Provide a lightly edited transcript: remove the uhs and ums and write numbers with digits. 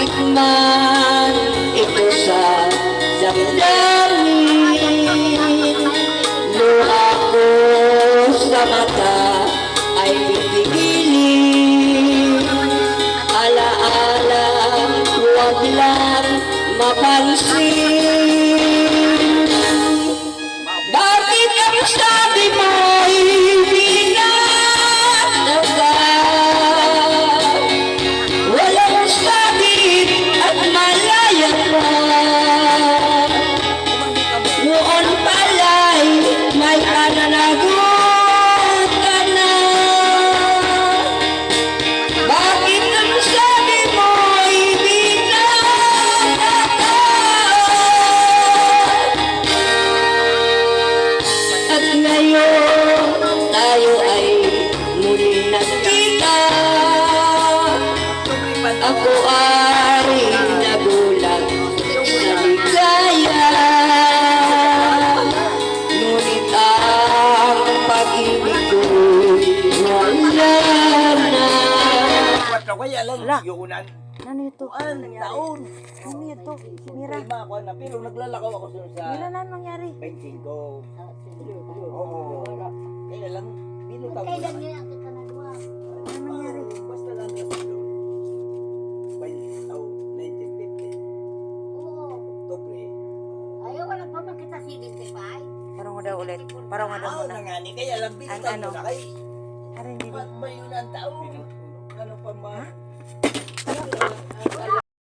Bakit man ito sa damdamin, luha ko sa mata ay pipigilin. Alaala, huwag lang mapansin. Bakit ang sabi mo'y pinataga? Walang sakit at malaya pa. Noon pala'y may pananagot ka na. Bakit ang sabi mo'y pinataga? At ngayon tayo ay muling nagkita. Ako ay nagulat sa ligaya. Ngunit ang pag-ibig ko'y wala na. Kaya lang, Wala. yuunan. Ano ito? Taon. Ano ito? Mira. Iba ako na, pero naglalakaw ako sa Mira na nangyari. 25. Oo. Kaya lang, pinutaw ko Kailan naman. niya ang kita na duwa? Ano nangyari? Basta lang sa doon. By 1950, Oo. Oktubre. Ayaw ka lang pa magkita si Lintipay. Parang mo daw ulit. Parang mo daw Oo muna. na nga ni, kaya lang pinutaw Ano? ko na kay. Aray, hindi Ba't ba yun ang taon? Ano pa ma? Ha? Ano